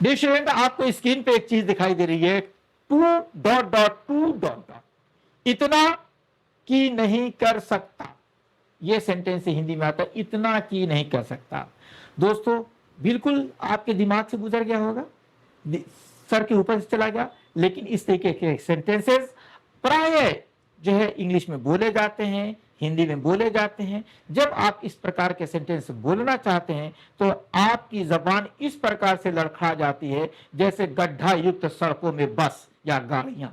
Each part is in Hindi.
डियर स्टूडेंट, आपको स्क्रीन पे एक चीज दिखाई दे रही है, to dot dot to dot dot, इतना की नहीं कर सकता। ये सेंटेंस हिंदी में आता है, इतना की नहीं कर सकता। दोस्तों, बिल्कुल आपके दिमाग से गुजर गया होगा, सर के ऊपर से चला गया, लेकिन इस तरीके के सेंटेंसेस प्राय जो है इंग्लिश में बोले जाते हैं, हिंदी में बोले जाते हैं। जब आप इस प्रकार के सेंटेंस बोलना चाहते हैं तो आपकी जबान इस प्रकार से लड़खड़ा जाती है जैसे गड्ढा युक्त सड़कों में बस या गाड़ियां।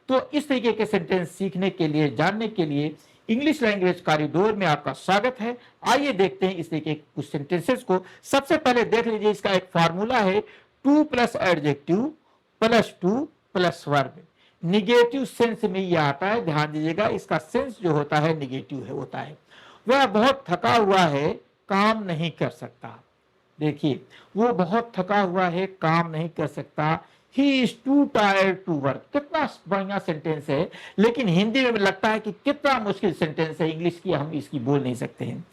तो इस तरीके के सेंटेंस सीखने के लिए, जानने के लिए इंग्लिश लैंग्वेज कॉरिडोर में आपका स्वागत है। आइए देखते हैं इस तरीके के कुछ सेंटेंसेस को। सबसे पहले देख लीजिए, इसका एक फार्मूला है, two plus adjective plus two plus verb. Negative sense में यह आता है, ध्यान दीजिएगा, इसका सेंस जो होता है निगेटिव होता है। वह बहुत थका हुआ है, काम नहीं कर सकता। देखिए, वो बहुत थका हुआ है, काम नहीं कर सकता। He is too tired to work. कितना बढ़िया सेंटेंस है, लेकिन हिंदी में लगता है कि कितना मुश्किल सेंटेंस है, इंग्लिश की हम इसकी बोल नहीं सकते हैं।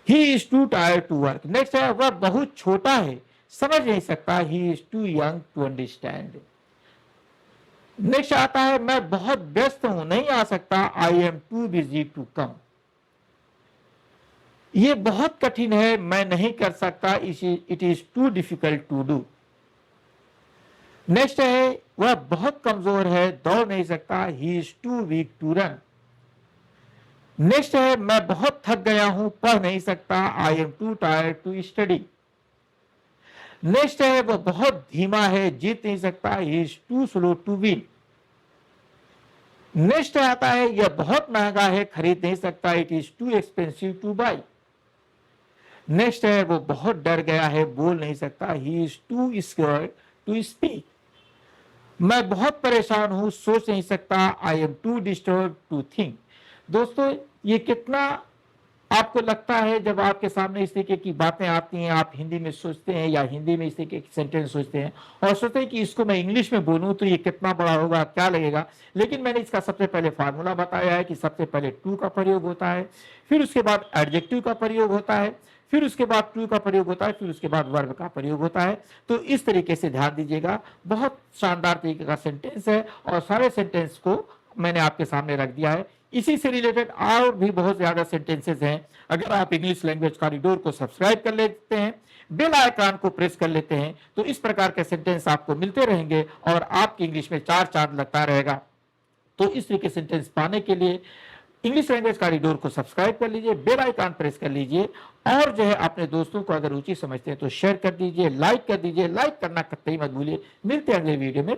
He is too tired to work. Next है, वह बहुत छोटा है, समझ नहीं सकता। He is too young to understand. Next आता है, मैं बहुत व्यस्त हूं, नहीं आ सकता। I am too busy to come. ये बहुत कठिन है, मैं नहीं कर सकता। It is too difficult to do. Next है, वह बहुत कमजोर है, दौड़ नहीं सकता। He is too weak to run. Next है, मैं बहुत थक गया हूं, पढ़ नहीं सकता। I am too tired to study. Next है, वह बहुत धीमा है, जीत नहीं सकता। He is too slow to win. Next आता है, यह बहुत महंगा है, खरीद नहीं सकता। It is too expensive to buy. Next है, वो बहुत डर गया है, बोल नहीं सकता। He is too scared to speak. मैं बहुत परेशान हूं, सोच नहीं सकता। I am too disturb to think. दोस्तों, ये कितना आपको लगता है जब आपके सामने इस तरीके की बातें आती हैं, आप हिंदी में सोचते हैं या हिंदी में इस तरीके के सेंटेंस सोचते हैं और सोचते हैं कि इसको मैं इंग्लिश में बोलूं तो ये कितना बड़ा होगा, क्या लगेगा। लेकिन मैंने इसका सबसे पहले फार्मूला बताया है कि सबसे पहले टू का प्रयोग होता है, फिर उसके बाद एडजेक्टिव का प्रयोग होता है, फिर उसके बाद टू का प्रयोग होता है, फिर उसके बाद वर्ब का प्रयोग होता है। तो इस तरीके से ध्यान दीजिएगा, बहुत शानदार तरीके का सेंटेंस है और सारे सेंटेंस को मैंने आपके सामने रख दिया है। इसी से रिलेटेड और भी बहुत ज्यादा सेंटेंसेस हैं। अगर आप इंग्लिश लैंग्वेज कॉरिडोर को सब्सक्राइब कर लेते हैं, बेल आइकन को प्रेस कर लेते हैं, तो इस प्रकार के सेंटेंस आपको मिलते रहेंगे और आपकी इंग्लिश में चार चांद लगता रहेगा। तो इस तरीके सेंटेंस पाने के लिए इंग्लिश लैंग्वेज कॉरिडोर को सब्सक्राइब कर लीजिए, बेल आइकन प्रेस कर लीजिए और जो है अपने दोस्तों को अगर रुचि समझते हैं तो शेयर कर दीजिए, लाइक कर दीजिए। लाइक करना कतई मत भूलिए। मिलते हैं अगले वीडियो में।